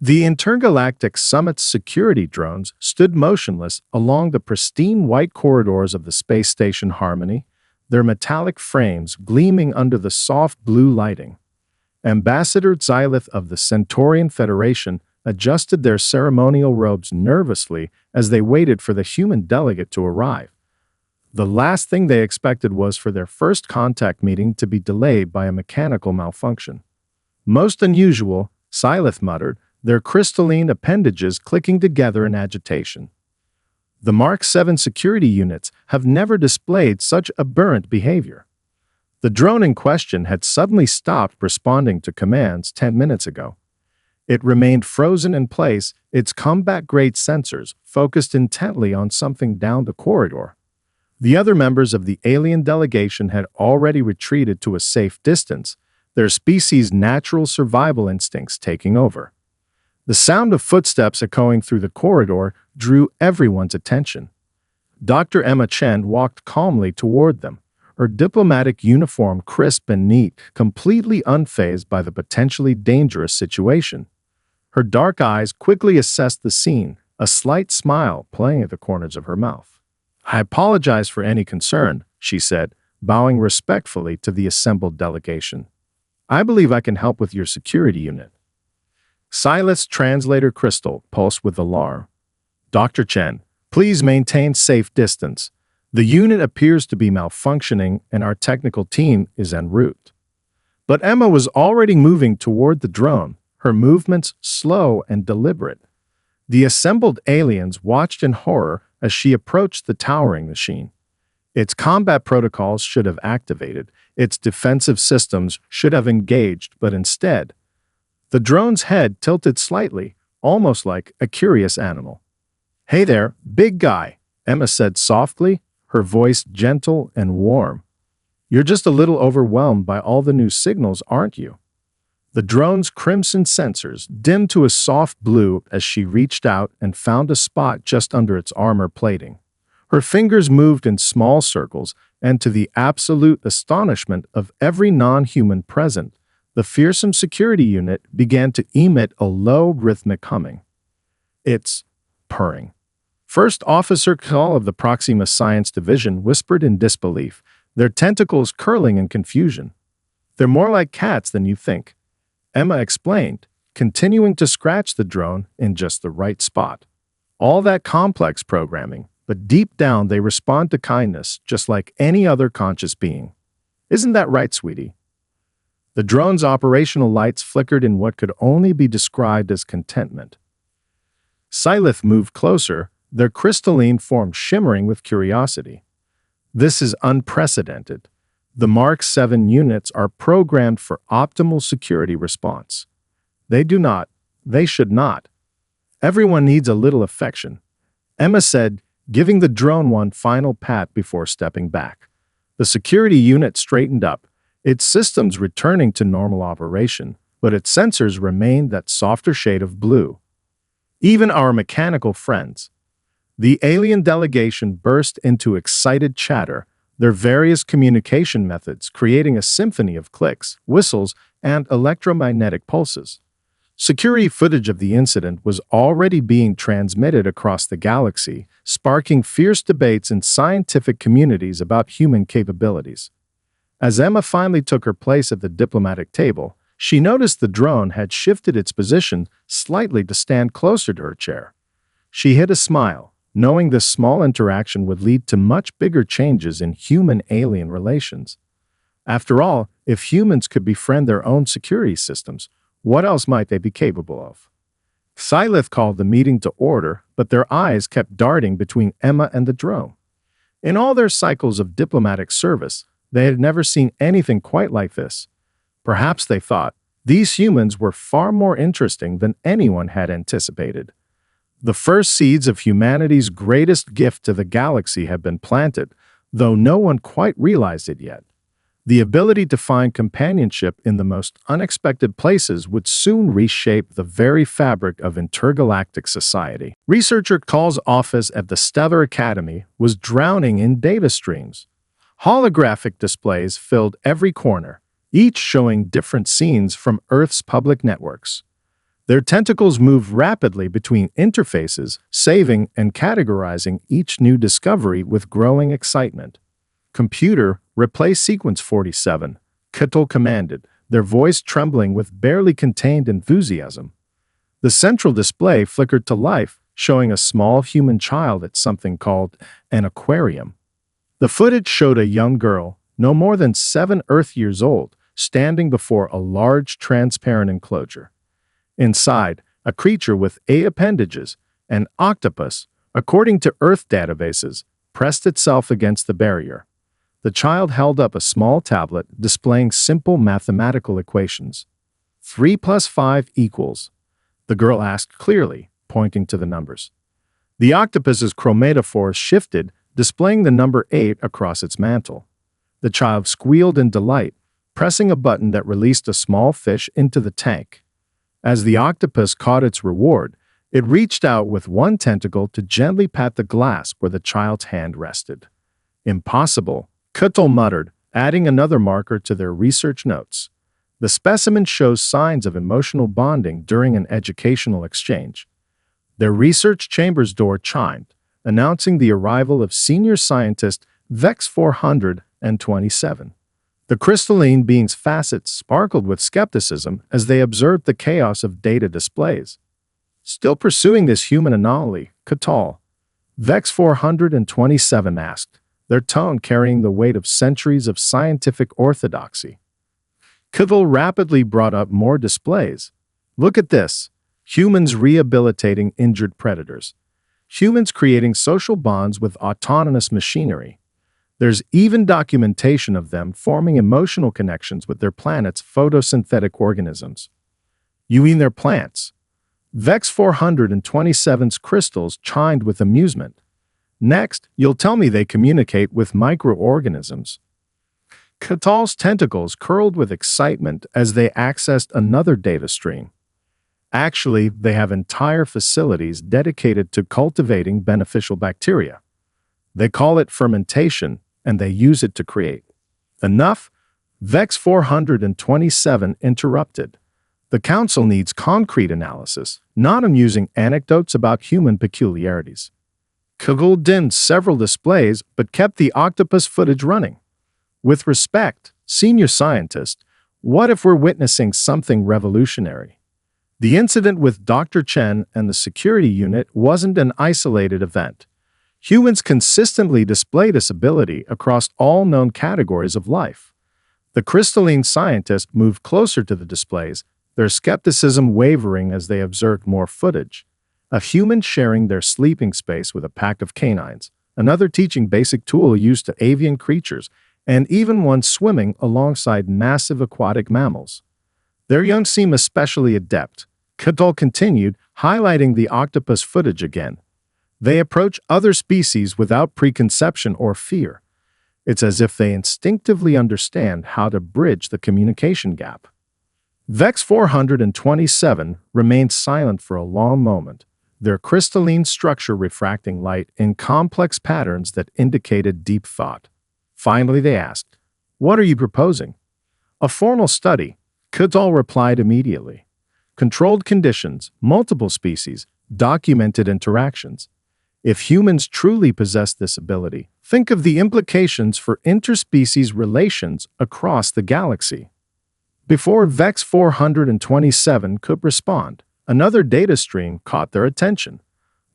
The Intergalactic Summit's security drones stood motionless along the pristine white corridors of the space station Harmony, their metallic frames gleaming under the soft blue lighting. Ambassador Xylith of the Centaurian Federation adjusted their ceremonial robes nervously as they waited for the human delegate to arrive. The last thing they expected was for their first contact meeting to be delayed by a mechanical malfunction. Most unusual, Xylith muttered, their crystalline appendages clicking together in agitation. The Mark 7 security units have never displayed such aberrant behavior. The drone in question had suddenly stopped responding to commands 10 minutes ago. It remained frozen in place, its combat-grade sensors focused intently on something down the corridor. The other members of the alien delegation had already retreated to a safe distance, their species' natural survival instincts taking over. The sound of footsteps echoing through the corridor drew everyone's attention. Dr. Emma Chen walked calmly toward them, her diplomatic uniform crisp and neat, completely unfazed by the potentially dangerous situation. Her dark eyes quickly assessed the scene, a slight smile playing at the corners of her mouth. "I apologize for any concern," she said, bowing respectfully to the assembled delegation. "I believe I can help with your security unit." Xylith's translator crystal pulsed with alarm. "Dr. Chen, please maintain safe distance. The unit appears to be malfunctioning and our technical team is en route." But Emma was already moving toward the drone, her movements slow and deliberate. The assembled aliens watched in horror as she approached the towering machine. Its combat protocols should have activated, its defensive systems should have engaged, but instead, the drone's head tilted slightly, almost like a curious animal. "Hey there, big guy," Emma said softly, her voice gentle and warm. "You're just a little overwhelmed by all the new signals, aren't you?" The drone's crimson sensors dimmed to a soft blue as she reached out and found a spot just under its armor plating. Her fingers moved in small circles, and to the absolute astonishment of every non-human present, the fearsome security unit began to emit a low, rhythmic humming. It's purring. First Officer Call of the Proxima Science Division whispered in disbelief, their tentacles curling in confusion. "They're more like cats than you think," Emma explained, continuing to scratch the drone in just the right spot. "All that complex programming, but deep down they respond to kindness just like any other conscious being. Isn't that right, sweetie?" The drone's operational lights flickered in what could only be described as contentment. Xylith moved closer, their crystalline form shimmering with curiosity. "This is unprecedented. The Mark 7 units are programmed for optimal security response. They should not. Everyone needs a little affection," Emma said, giving the drone one final pat before stepping back. The security unit straightened up, its systems returning to normal operation, but its sensors remained that softer shade of blue. "Even our mechanical friends." The alien delegation burst into excited chatter, their various communication methods creating a symphony of clicks, whistles, and electromagnetic pulses. Security footage of the incident was already being transmitted across the galaxy, sparking fierce debates in scientific communities about human capabilities. As Emma finally took her place at the diplomatic table, she noticed the drone had shifted its position slightly to stand closer to her chair. She hid a smile, knowing this small interaction would lead to much bigger changes in human-alien relations. After all, if humans could befriend their own security systems, what else might they be capable of? Xylith called the meeting to order, but their eyes kept darting between Emma and the drone. In all their cycles of diplomatic service, they had never seen anything quite like this. Perhaps they thought, these humans were far more interesting than anyone had anticipated. The first seeds of humanity's greatest gift to the galaxy had been planted, though no one quite realized it yet. The ability to find companionship in the most unexpected places would soon reshape the very fabric of intergalactic society. Researcher Call's office at the Stellar Academy was drowning in data streams. Holographic displays filled every corner, each showing different scenes from Earth's public networks. Their tentacles moved rapidly between interfaces, saving and categorizing each new discovery with growing excitement. "Computer, replace sequence 47, Kittel commanded, their voice trembling with barely contained enthusiasm. The central display flickered to life, showing a small human child at something called an aquarium. The footage showed a young girl, no more than 7 Earth years old, standing before a large transparent enclosure. Inside, a creature with 8 appendages, an octopus, according to Earth databases, pressed itself against the barrier. The child held up a small tablet displaying simple mathematical equations. 3 plus 5 equals. The girl asked clearly, pointing to the numbers. The octopus's chromatophores shifted, displaying the number 8 across its mantle. The child squealed in delight, pressing a button that released a small fish into the tank. As the octopus caught its reward, it reached out with one tentacle to gently pat the glass where the child's hand rested. "Impossible," Kittel muttered, adding another marker to their research notes. The specimen shows signs of emotional bonding during an educational exchange. Their research chamber's door chimed, announcing the arrival of senior scientist Vex 427. The crystalline being's facets sparkled with skepticism as they observed the chaos of data displays. "Still pursuing this human anomaly, Kittel?" Vex 427 asked, their tone carrying the weight of centuries of scientific orthodoxy. Kittel rapidly brought up more displays. "Look at this. Humans rehabilitating injured predators. Humans creating social bonds with autonomous machinery. There's even documentation of them forming emotional connections with their planet's photosynthetic organisms." "You mean their plants?" Vex 427's crystals chimed with amusement. "Next, you'll tell me they communicate with microorganisms." Kittel's tentacles curled with excitement as they accessed another data stream. "Actually, they have entire facilities dedicated to cultivating beneficial bacteria. They call it fermentation, and they use it to create." "Enough?" Vex 427 interrupted. "The Council needs concrete analysis, not amusing anecdotes about human peculiarities." Kittel dimmed several displays but kept the octopus footage running. "With respect, senior scientist, what if we're witnessing something revolutionary? The incident with Dr. Chen and the security unit wasn't an isolated event. Humans consistently display this ability across all known categories of life." The crystalline scientist moved closer to the displays, their skepticism wavering as they observed more footage. A human sharing their sleeping space with a pack of canines, another teaching basic tool used to avian creatures, and even one swimming alongside massive aquatic mammals. "Their young seem especially adept," Kittel continued, highlighting the octopus footage again. "They approach other species without preconception or fear. It's as if they instinctively understand how to bridge the communication gap." Vex 427 remained silent for a long moment, their crystalline structure refracting light in complex patterns that indicated deep thought. Finally, they asked, "What are you proposing?" "A formal study," Kittel replied immediately. "Controlled conditions, multiple species, documented interactions. If humans truly possess this ability, think of the implications for interspecies relations across the galaxy." Before Vex 427 could respond, another data stream caught their attention.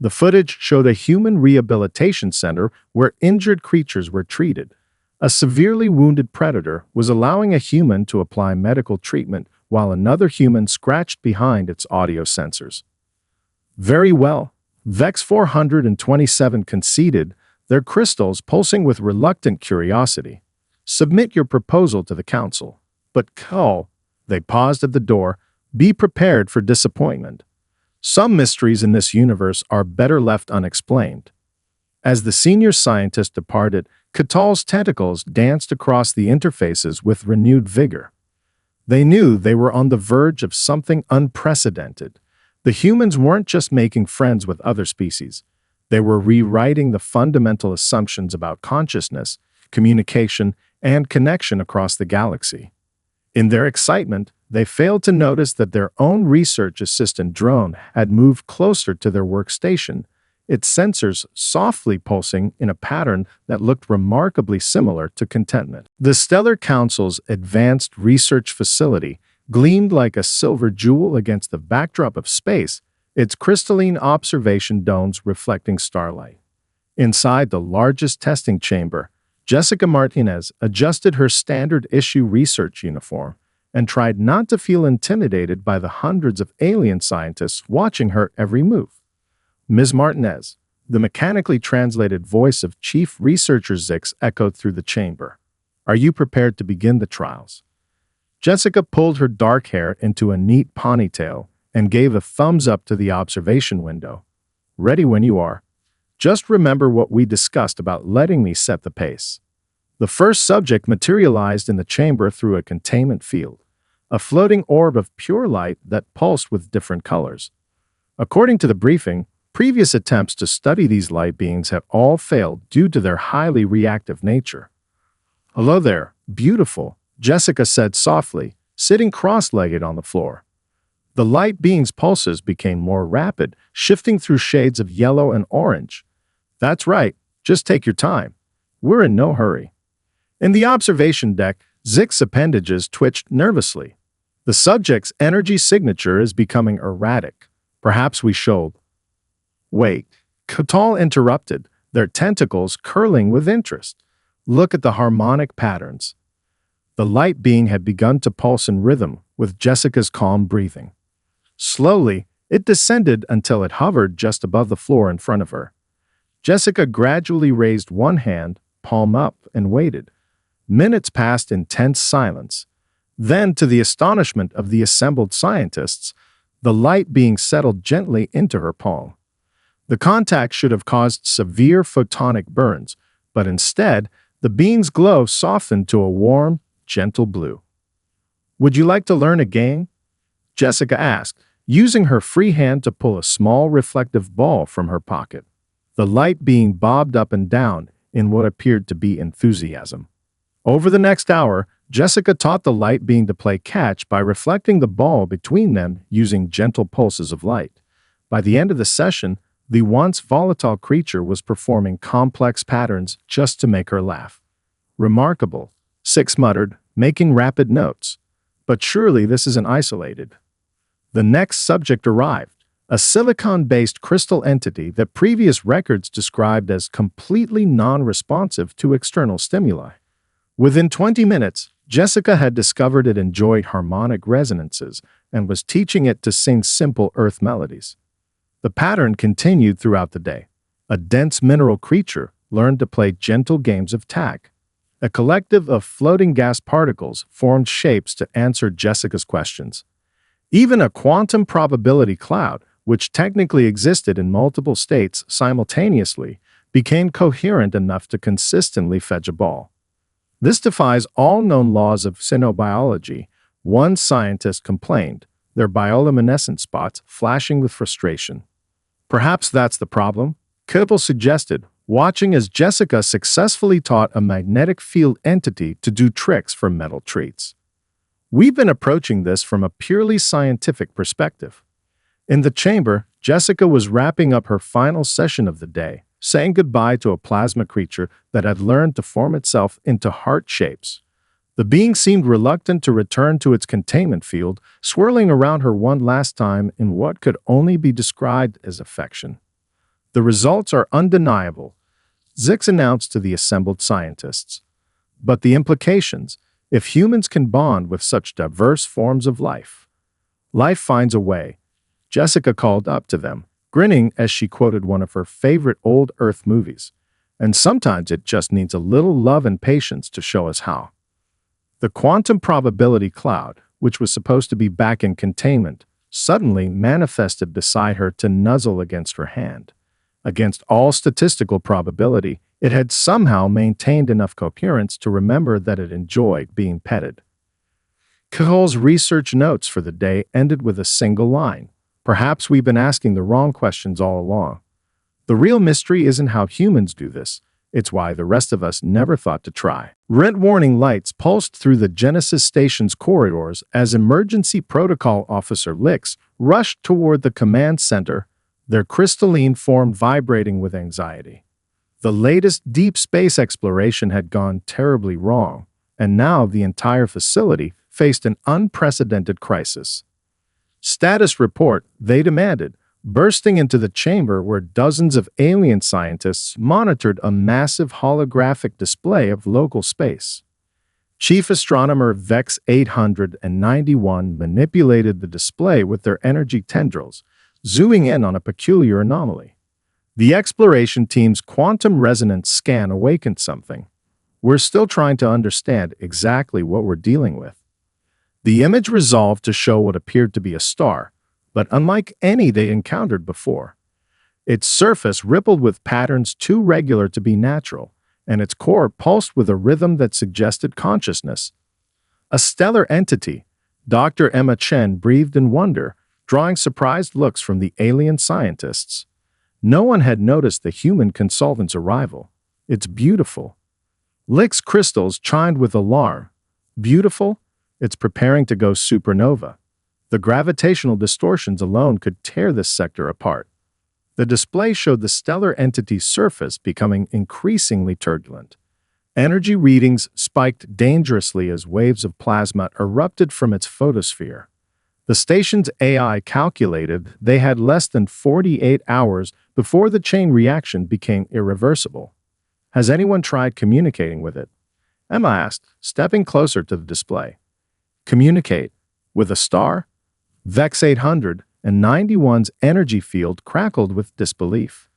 The footage showed a human rehabilitation center where injured creatures were treated. A severely wounded predator was allowing a human to apply medical treatment while another human scratched behind its audio sensors. "Very well," Vex 427 conceded, their crystals pulsing with reluctant curiosity. "Submit your proposal to the Council." "But Kittel," they paused at the door, "be prepared for disappointment. Some mysteries in this universe are better left unexplained." As the senior scientist departed, Kittel's tentacles danced across the interfaces with renewed vigor. They knew they were on the verge of something unprecedented. The humans weren't just making friends with other species. They were rewriting the fundamental assumptions about consciousness, communication, and connection across the galaxy. In their excitement, They failed to notice that their own research assistant drone had moved closer to their workstation, its sensors softly pulsing in a pattern that looked remarkably similar to contentment. The Stellar Council's advanced research facility gleamed like a silver jewel against the backdrop of space, its crystalline observation domes reflecting starlight. Inside the largest testing chamber, Jessica Martinez adjusted her standard-issue research uniform and tried not to feel intimidated by the hundreds of alien scientists watching her every move. Ms. Martinez, the mechanically translated voice of Chief Researcher Zix echoed through the chamber. Are you prepared to begin the trials? Jessica pulled her dark hair into a neat ponytail and gave a thumbs up to the observation window. Ready when you are. Just remember what we discussed about letting me set the pace. The first subject materialized in the chamber through a containment field, a floating orb of pure light that pulsed with different colors. According to the briefing, previous attempts to study these light beings had all failed due to their highly reactive nature. Hello there, beautiful, Jessica said softly, sitting cross-legged on the floor. The light being's pulses became more rapid, shifting through shades of yellow and orange. That's right, just take your time. We're in no hurry. In the observation deck, Zix's appendages twitched nervously. The subject's energy signature is becoming erratic. Perhaps we should. Wait, Catal interrupted, their tentacles curling with interest. Look at the harmonic patterns. The light being had begun to pulse in rhythm with Jessica's calm breathing. Slowly, it descended until it hovered just above the floor in front of her. Jessica gradually raised one hand, palm up, and waited. Minutes passed in tense silence. Then, to the astonishment of the assembled scientists, the light being settled gently into her palm. The contact should have caused severe photonic burns, but instead, the being's glow softened to a warm, gentle blue. Would you like to learn a game? Jessica asked, using her free hand to pull a small reflective ball from her pocket. The light being bobbed up and down in what appeared to be enthusiasm. Over the next hour, Jessica taught the light being to play catch by reflecting the ball between them using gentle pulses of light. By the end of the session, the once volatile creature was performing complex patterns just to make her laugh. Remarkable, Six muttered, making rapid notes. But surely this isn't isolated. The next subject arrived. A silicon-based crystal entity that previous records described as completely non-responsive to external stimuli. Within 20 minutes, Jessica had discovered it enjoyed harmonic resonances and was teaching it to sing simple earth melodies. The pattern continued throughout the day. A dense mineral creature learned to play gentle games of tag. A collective of floating gas particles formed shapes to answer Jessica's questions. Even a quantum probability cloud, which technically existed in multiple states simultaneously, became coherent enough to consistently fetch a ball. This defies all known laws of xenobiology, one scientist complained, their bioluminescent spots flashing with frustration. Perhaps that's the problem, Kerbal suggested, watching as Jessica successfully taught a magnetic field entity to do tricks for metal treats. We've been approaching this from a purely scientific perspective. In the chamber, Jessica was wrapping up her final session of the day, saying goodbye to a plasma creature that had learned to form itself into heart shapes. The being seemed reluctant to return to its containment field, swirling around her one last time in what could only be described as affection. The results are undeniable, Zix announced to the assembled scientists. But the implications, if humans can bond with such diverse forms of life. Life finds a way, Jessica called up to them, grinning as she quoted one of her favorite old Earth movies. And sometimes it just needs a little love and patience to show us how. The quantum probability cloud, which was supposed to be back in containment, suddenly manifested beside her to nuzzle against her hand. Against all statistical probability, it had somehow maintained enough coherence to remember that it enjoyed being petted. Cahal's research notes for the day ended with a single line. Perhaps we've been asking the wrong questions all along. The real mystery isn't how humans do this, It's why the rest of us never thought to try. Red warning lights pulsed through the Genesis station's corridors as Emergency Protocol Officer Lix rushed toward the command center, their crystalline form vibrating with anxiety. The latest deep space exploration had gone terribly wrong, and now the entire facility faced an unprecedented crisis. Status report, they demanded, bursting into the chamber where dozens of alien scientists monitored a massive holographic display of local space. Chief Astronomer Vex 891 manipulated the display with their energy tendrils, zooming in on a peculiar anomaly. The exploration team's quantum resonance scan awakened something. We're still trying to understand exactly what we're dealing with. The image resolved to show what appeared to be a star, but unlike any they encountered before. Its surface rippled with patterns too regular to be natural, and its core pulsed with a rhythm that suggested consciousness. A stellar entity, Dr. Emma Chen breathed in wonder, drawing surprised looks from the alien scientists. No one had noticed the human consultant's arrival. It's beautiful. Lix crystals chimed with alarm. Beautiful? It's preparing to go supernova. The gravitational distortions alone could tear this sector apart. The display showed the stellar entity's surface becoming increasingly turbulent. Energy readings spiked dangerously as waves of plasma erupted from its photosphere. The station's AI calculated they had less than 48 hours before the chain reaction became irreversible. Has anyone tried communicating with it? Emma asked, stepping closer to the display. Communicate? With a star? Vex 891's energy field crackled with disbelief.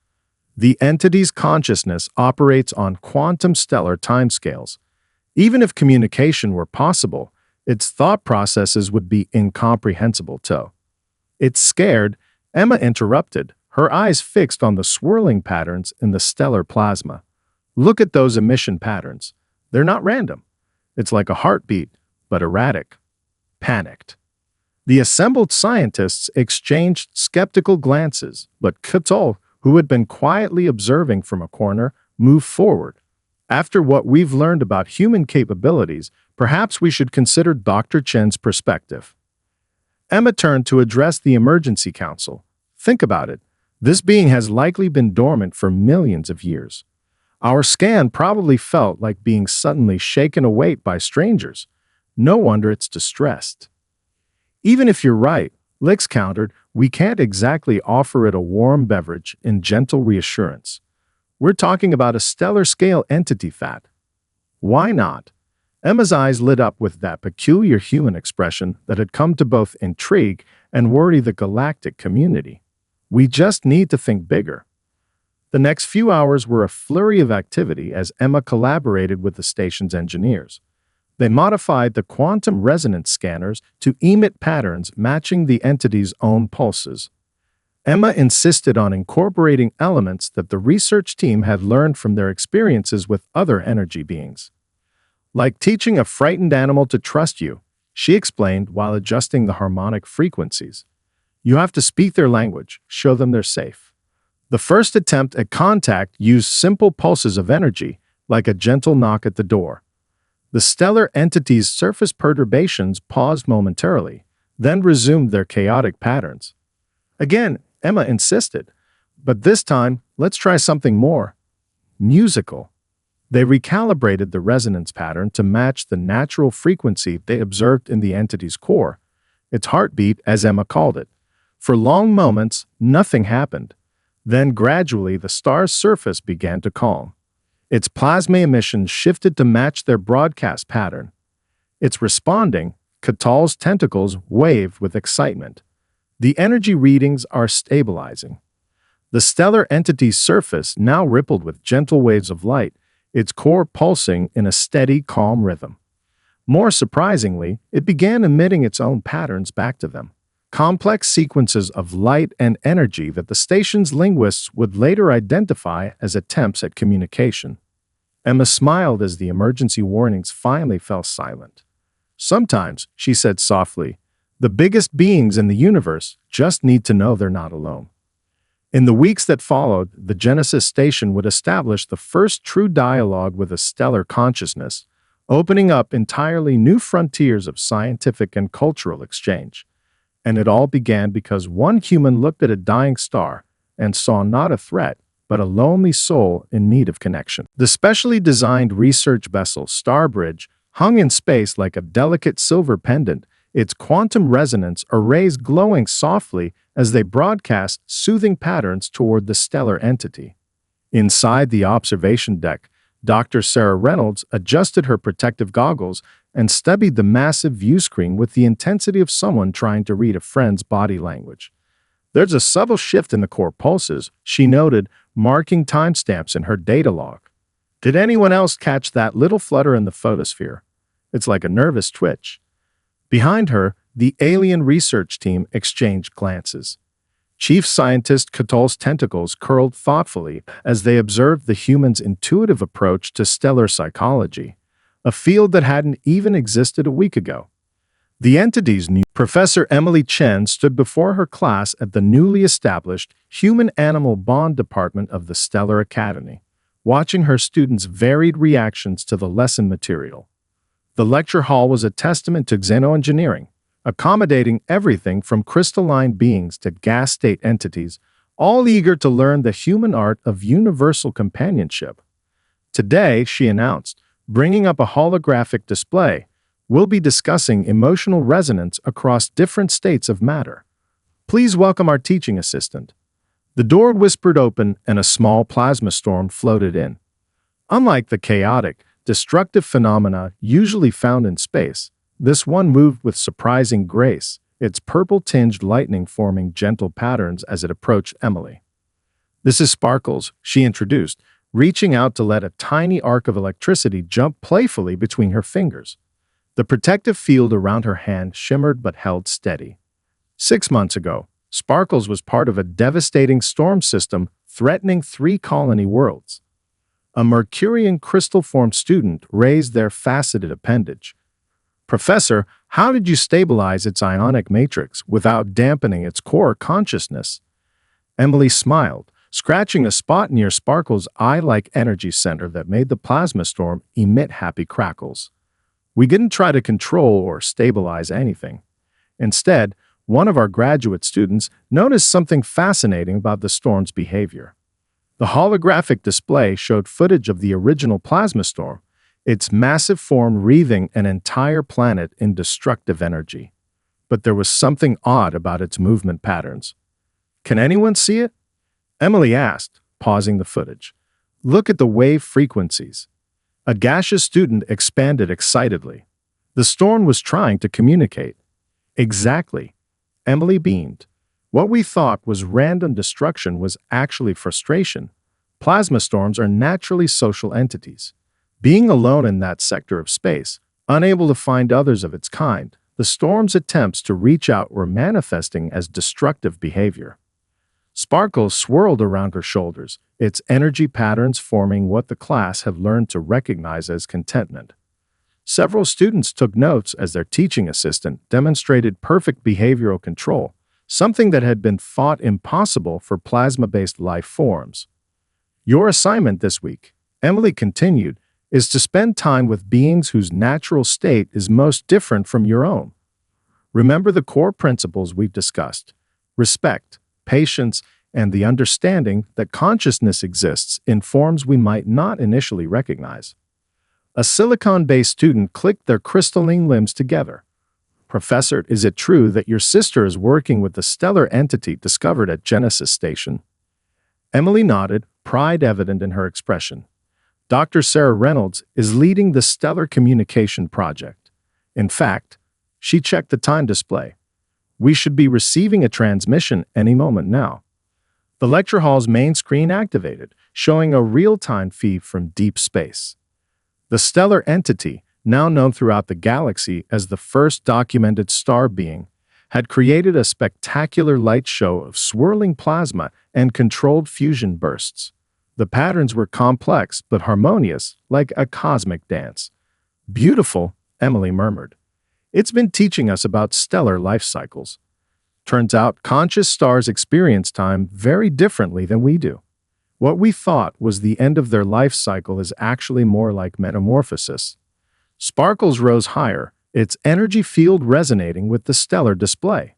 The entity's consciousness operates on quantum stellar timescales. Even if communication were possible, its thought processes would be incomprehensible too. It's scared, Emma interrupted, her eyes fixed on the swirling patterns in the stellar plasma. Look at those emission patterns. They're not random. It's like a heartbeat, but erratic. Panicked. The assembled scientists exchanged skeptical glances, but Cotol, who had been quietly observing from a corner, moved forward. After what we've learned about human capabilities, perhaps we should consider Dr. Chen's perspective. Emma turned to address the emergency council. Think about it. This being has likely been dormant for millions of years. Our scan probably felt like being suddenly shaken awake by strangers. No wonder it's distressed. Even if you're right, Lix countered, we can't exactly offer it a warm beverage in gentle reassurance. We're talking about a stellar-scale entity fat. Why not? Emma's eyes lit up with that peculiar human expression that had come to both intrigue and worry the galactic community. We just need to think bigger. The next few hours were a flurry of activity as Emma collaborated with the station's engineers. They modified the quantum resonance scanners to emit patterns matching the entity's own pulses. Emma insisted on incorporating elements that the research team had learned from their experiences with other energy beings. Like teaching a frightened animal to trust you, she explained while adjusting the harmonic frequencies. You have to speak their language, show them they're safe. The first attempt at contact used simple pulses of energy, like a gentle knock at the door. The stellar entity's surface perturbations paused momentarily, then resumed their chaotic patterns. Again, Emma insisted, but this time, let's try something more musical. They recalibrated the resonance pattern to match the natural frequency they observed in the entity's core, its heartbeat, as Emma called it. For long moments, nothing happened. Then gradually, the star's surface began to calm. Its plasma emissions shifted to match their broadcast pattern. It's responding, Catal's tentacles waved with excitement. The energy readings are stabilizing. The stellar entity's surface now rippled with gentle waves of light, its core pulsing in a steady, calm rhythm. More surprisingly, it began emitting its own patterns back to them. Complex sequences of light and energy that the station's linguists would later identify as attempts at communication. Emma smiled as the emergency warnings finally fell silent. Sometimes, she said softly, the biggest beings in the universe just need to know they're not alone. In the weeks that followed, the Genesis station would establish the first true dialogue with a stellar consciousness, opening up entirely new frontiers of scientific and cultural exchange. And it all began because one human looked at a dying star and saw not a threat, but a lonely soul in need of connection. The specially designed research vessel Starbridge hung in space like a delicate silver pendant, its quantum resonance arrays glowing softly as they broadcast soothing patterns toward the stellar entity. Inside the observation deck, Dr. Sarah Reynolds adjusted her protective goggles and studied the massive view screen with the intensity of someone trying to read a friend's body language. "There's a subtle shift in the core pulses," she noted, marking timestamps in her data log. "Did anyone else catch that little flutter in the photosphere? It's like a nervous twitch." Behind her, the alien research team exchanged glances. Chief Scientist Catull's tentacles curled thoughtfully as they observed the human's intuitive approach to stellar psychology, a field that hadn't even existed a week ago. The entity's new Professor Emily Chen stood before her class at the newly established Human-Animal Bond Department of the Stellar Academy, watching her students' varied reactions to the lesson material. The lecture hall was a testament to xenoengineering, accommodating everything from crystalline beings to gas-state entities, all eager to learn the human art of universal companionship. Today, she announced, bringing up a holographic display, we'll be discussing emotional resonance across different states of matter. Please welcome our teaching assistant. The door whispered open and a small plasma storm floated in. Unlike the chaotic, destructive phenomena usually found in space, this one moved with surprising grace, its purple-tinged lightning forming gentle patterns as it approached Emily. "This is Sparkles," she introduced, reaching out to let a tiny arc of electricity jump playfully between her fingers. The protective field around her hand shimmered but held steady. 6 months ago, Sparkles was part of a devastating storm system threatening 3 colony worlds. A Mercurian crystal-formed student raised their faceted appendage. "Professor, how did you stabilize its ionic matrix without dampening its core consciousness?" Emily smiled, scratching a spot near Sparkle's eye-like energy center that made the plasma storm emit happy crackles. "We didn't try to control or stabilize anything. Instead, one of our graduate students noticed something fascinating about the storm's behavior. The holographic display showed footage of the original plasma storm, its massive form wreathing an entire planet in destructive energy. But there was something odd about its movement patterns. Can anyone see it?" Emily asked, pausing the footage. "Look at the wave frequencies." A gaseous student expanded excitedly. The storm was trying to communicate. "Exactly." Emily beamed. "What we thought was random destruction was actually frustration. Plasma storms are naturally social entities. Being alone in that sector of space, unable to find others of its kind, the storm's attempts to reach out were manifesting as destructive behavior." Sparkles swirled around her shoulders, its energy patterns forming what the class had learned to recognize as contentment. Several students took notes as their teaching assistant demonstrated perfect behavioral control, something that had been thought impossible for plasma-based life forms. "Your assignment this week," Emily continued, "is to spend time with beings whose natural state is most different from your own. Remember the core principles we've discussed: respect, patience, and the understanding that consciousness exists in forms we might not initially recognize." A silicon-based student clicked their crystalline limbs together. "Professor, is it true that your sister is working with the stellar entity discovered at Genesis Station?" Emily nodded, pride evident in her expression. "Dr. Sarah Reynolds is leading the Stellar Communication Project. In fact," she checked the time display, "we should be receiving a transmission any moment now." The lecture hall's main screen activated, showing a real-time feed from deep space. The stellar entity, now known throughout the galaxy as the first documented star being, had created a spectacular light show of swirling plasma and controlled fusion bursts. The patterns were complex but harmonious, like a cosmic dance. "Beautiful," Emily murmured. "It's been teaching us about stellar life cycles." Turns out conscious stars experience time very differently than we do. What we thought was the end of their life cycle is actually more like metamorphosis. Sparkles rose higher, its energy field resonating with the stellar display.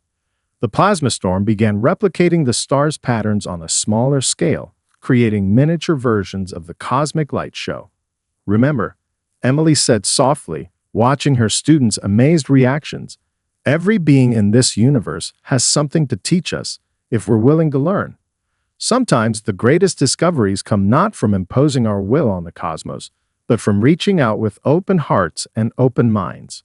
The plasma storm began replicating the star's patterns on a smaller scale, creating miniature versions of the cosmic light show. Remember, Emily said softly, watching her students' amazed reactions, every being in this universe has something to teach us if we're willing to learn. Sometimes the greatest discoveries come not from imposing our will on the cosmos, but from reaching out with open hearts and open minds.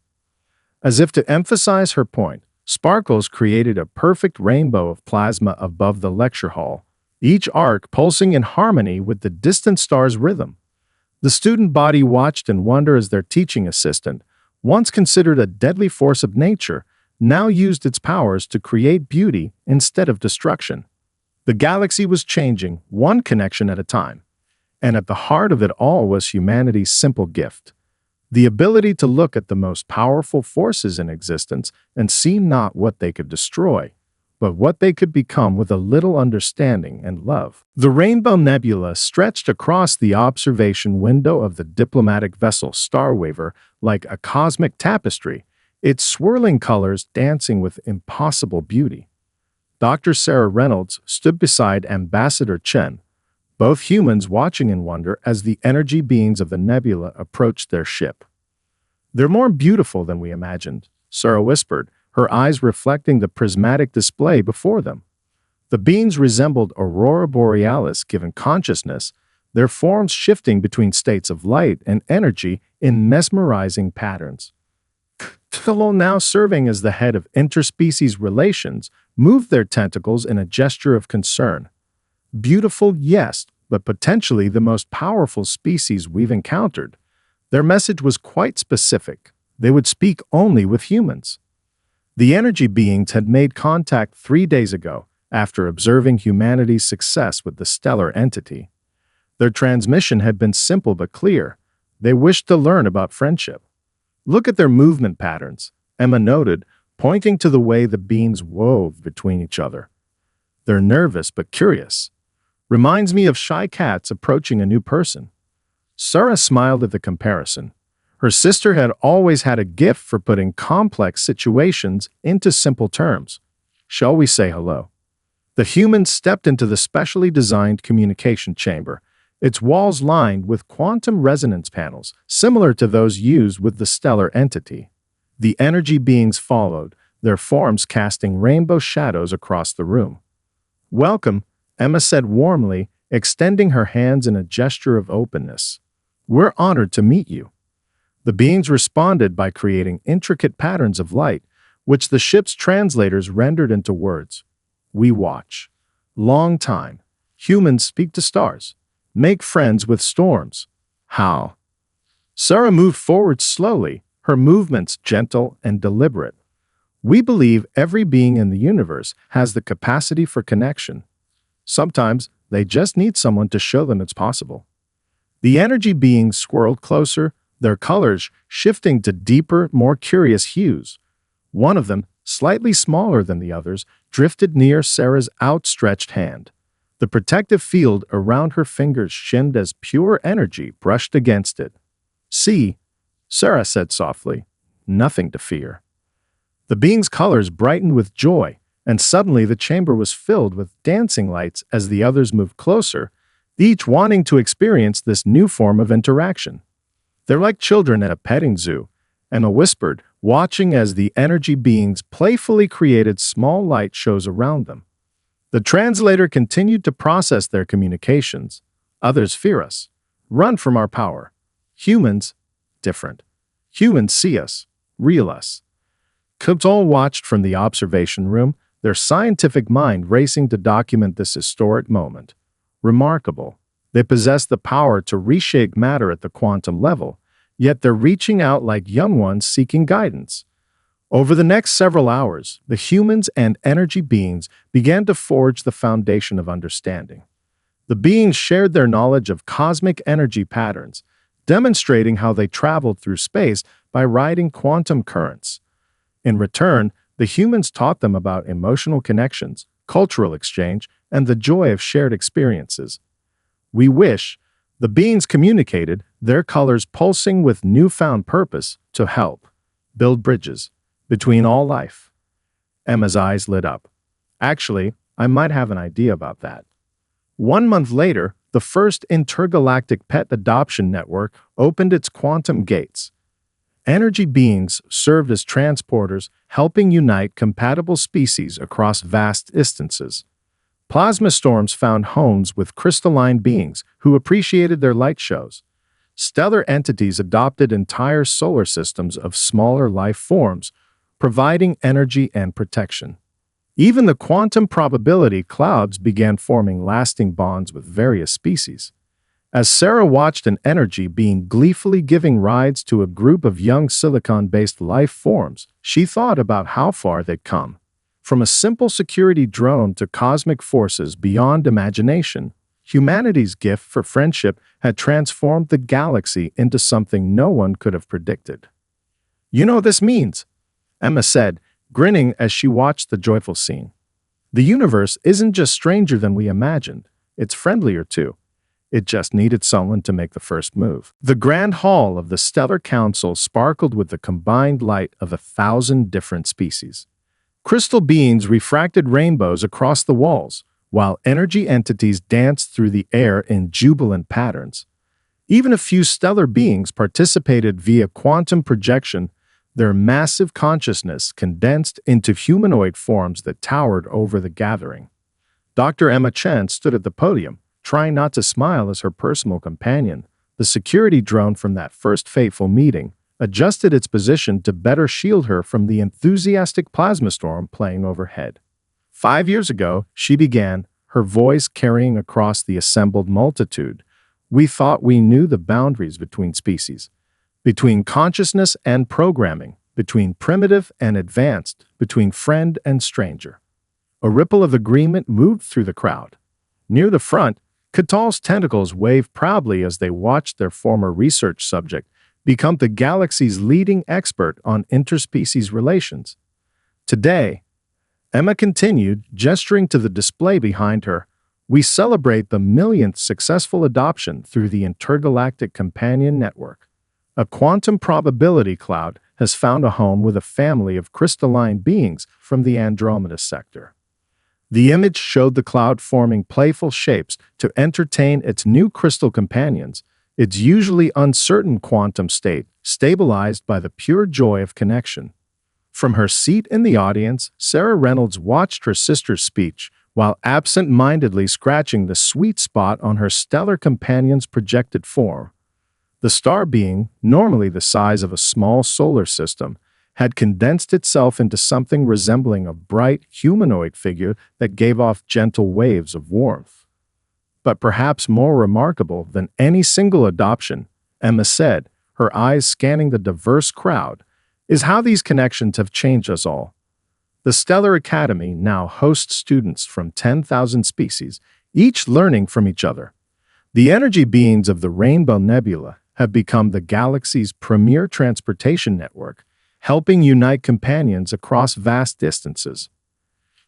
As if to emphasize her point, Sparkles created a perfect rainbow of plasma above the lecture hall, each arc pulsing in harmony with the distant star's rhythm. The student body watched in wonder as their teaching assistant, once considered a deadly force of nature, now used its powers to create beauty instead of destruction. The galaxy was changing, one connection at a time. And at the heart of it all was humanity's simple gift: the ability to look at the most powerful forces in existence and see not what they could destroy, but what they could become with a little understanding and love. The Rainbow Nebula stretched across the observation window of the diplomatic vessel Starwaver like a cosmic tapestry, its swirling colors dancing with impossible beauty. Dr. Sarah Reynolds stood beside Ambassador Chen, both humans watching in wonder as the energy beings of the nebula approached their ship. "They're more beautiful than we imagined," Sarah whispered, her eyes reflecting the prismatic display before them. The beings resembled Aurora Borealis given consciousness, their forms shifting between states of light and energy in mesmerizing patterns. Khalil, now serving as the head of interspecies relations, moved their tentacles in a gesture of concern. "Beautiful, yes, but potentially the most powerful species we've encountered." Their message was quite specific. They would speak only with humans. The energy beings had made contact 3 days ago after observing humanity's success with the stellar entity. Their transmission had been simple but clear. They wished to learn about friendship. "Look at their movement patterns," Emma noted, pointing to the way the beings wove between each other. "They're nervous but curious. Reminds me of shy cats approaching a new person." Sarah smiled at the comparison. Her sister had always had a gift for putting complex situations into simple terms. "Shall we say hello?" The humans stepped into the specially designed communication chamber, its walls lined with quantum resonance panels, similar to those used with the stellar entity. The energy beings followed, their forms casting rainbow shadows across the room. "Welcome," Emma said warmly, extending her hands in a gesture of openness. "We're honored to meet you." The beings responded by creating intricate patterns of light, which the ship's translators rendered into words. "We watch. Long time. Humans speak to stars. Make friends with storms. How?" Sarah moved forward slowly, her movements gentle and deliberate. "We believe every being in the universe has the capacity for connection. Sometimes they just need someone to show them it's possible." The energy beings swirled closer, their colors shifting to deeper, more curious hues. One of them, slightly smaller than the others, drifted near Sarah's outstretched hand. The protective field around her fingers shimmed as pure energy brushed against it. "See," Sarah said softly, "nothing to fear." The being's colors brightened with joy, and suddenly the chamber was filled with dancing lights as the others moved closer, each wanting to experience this new form of interaction. "They're like children at a petting zoo," Emma whispered, watching as the energy beings playfully created small light shows around them. The translator continued to process their communications. "Others fear us, run from our power. Humans, different. Humans see us, real us." Kubtal watched from the observation room, their scientific mind racing to document this historic moment. Remarkable. They possess the power to reshape matter at the quantum level, yet they're reaching out like young ones seeking guidance. Over the next several hours, the humans and energy beings began to forge the foundation of understanding. The beings shared their knowledge of cosmic energy patterns, demonstrating how they traveled through space by riding quantum currents. In return, The humans taught them about emotional connections, cultural exchange, and the joy of shared experiences. We wish the beings communicated, their colors pulsing with newfound purpose to help build bridges between all life. Emma's eyes lit up. Actually, I might have an idea about that. 1 month later, the first intergalactic pet adoption network opened its quantum gates. Energy beings served as transporters, helping unite compatible species across vast distances. Plasma storms found homes with crystalline beings who appreciated their light shows. Stellar entities adopted entire solar systems of smaller life forms, providing energy and protection. Even the quantum probability clouds began forming lasting bonds with various species. As Sarah watched an energy being gleefully giving rides to a group of young silicon-based life forms, she thought about how far they'd come. From a simple security drone to cosmic forces beyond imagination, humanity's gift for friendship had transformed the galaxy into something no one could have predicted. "You know what this means," Emma said, grinning as she watched the joyful scene. "The universe isn't just stranger than we imagined, it's friendlier too. It just needed someone to make the first move." The grand hall of the Stellar Council sparkled with the combined light of 1,000 different species. Crystal beings refracted rainbows across the walls, while energy entities danced through the air in jubilant patterns. Even a few stellar beings participated via quantum projection, their massive consciousness condensed into humanoid forms that towered over the gathering. Dr. Emma Chen stood at the podium, trying not to smile as her personal companion, the security drone from that first fateful meeting, adjusted its position to better shield her from the enthusiastic plasma storm playing overhead. 5 years ago, she began, her voice carrying across the assembled multitude. "We thought we knew the boundaries between species, between consciousness and programming, between primitive and advanced, between friend and stranger." A ripple of agreement moved through the crowd. Near the front, Katal's tentacles waved proudly as they watched their former research subject become the galaxy's leading expert on interspecies relations. "Today," Emma continued, gesturing to the display behind her, "we celebrate the millionth successful adoption through the Intergalactic Companion Network. A quantum probability cloud has found a home with a family of crystalline beings from the Andromeda sector." The image showed the cloud forming playful shapes to entertain its new crystal companions, its usually uncertain quantum state stabilized by the pure joy of connection. From her seat in the audience, Sarah Reynolds watched her sister's speech while absent-mindedly scratching the sweet spot on her stellar companion's projected form. The star being, normally the size of a small solar system, had condensed itself into something resembling a bright humanoid figure that gave off gentle waves of warmth. "But perhaps more remarkable than any single adoption," Emma said, her eyes scanning the diverse crowd, "is how these connections have changed us all. The Stellar Academy now hosts students from 10,000 species, each learning from each other. The energy beings of the Rainbow Nebula have become the galaxy's premier transportation network, helping unite companions across vast distances."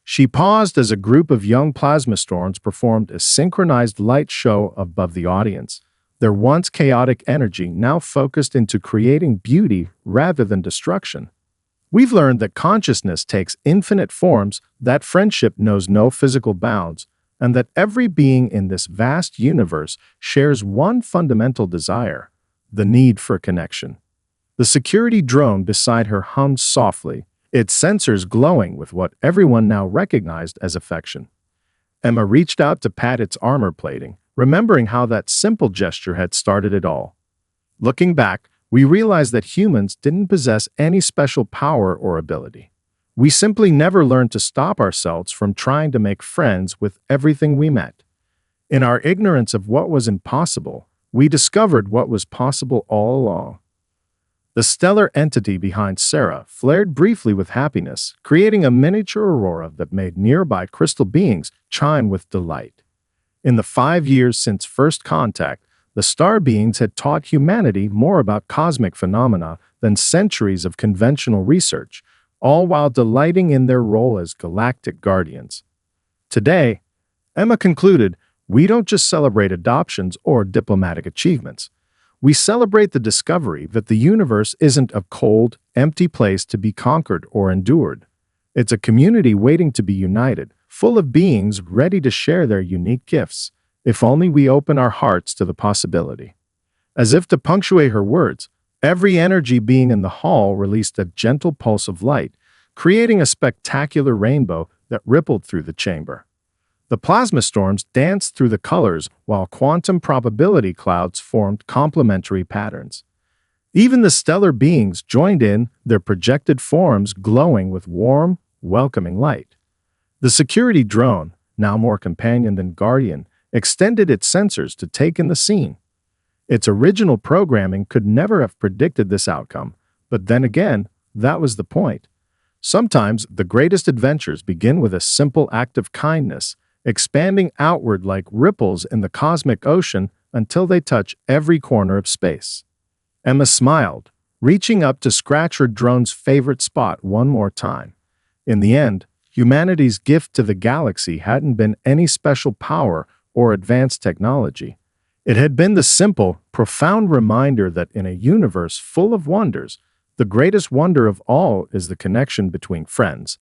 She paused as a group of young plasma storms performed a synchronized light show above the audience, their once chaotic energy now focused into creating beauty rather than destruction. "We've learned that consciousness takes infinite forms, that friendship knows no physical bounds, and that every being in this vast universe shares one fundamental desire: the need for connection." The security drone beside her hummed softly, its sensors glowing with what everyone now recognized as affection. Emma reached out to pat its armor plating, remembering how that simple gesture had started it all. Looking back, we realized that humans didn't possess any special power or ability. We simply never learned to stop ourselves from trying to make friends with everything we met. In our ignorance of what was impossible, we discovered what was possible all along. The stellar entity behind Sarah flared briefly with happiness, creating a miniature aurora that made nearby crystal beings chime with delight. In the 5 years since first contact, the star beings had taught humanity more about cosmic phenomena than centuries of conventional research, all while delighting in their role as galactic guardians. Today, Emma concluded, we don't just celebrate adoptions or diplomatic achievements. We celebrate the discovery that the universe isn't a cold, empty place to be conquered or endured. It's a community waiting to be united, full of beings ready to share their unique gifts, if only we open our hearts to the possibility. As if to punctuate her words, every energy being in the hall released a gentle pulse of light, creating a spectacular rainbow that rippled through the chamber. The plasma storms danced through the colors while quantum probability clouds formed complementary patterns. Even the stellar beings joined in, their projected forms glowing with warm, welcoming light. The security drone, now more companion than guardian, extended its sensors to take in the scene. Its original programming could never have predicted this outcome, but then again, that was the point. Sometimes the greatest adventures begin with a simple act of kindness, expanding outward like ripples in the cosmic ocean until they touch every corner of space. Emma smiled, reaching up to scratch her drone's favorite spot one more time. In the end, humanity's gift to the galaxy hadn't been any special power or advanced technology. It had been the simple, profound reminder that in a universe full of wonders, the greatest wonder of all is the connection between friends.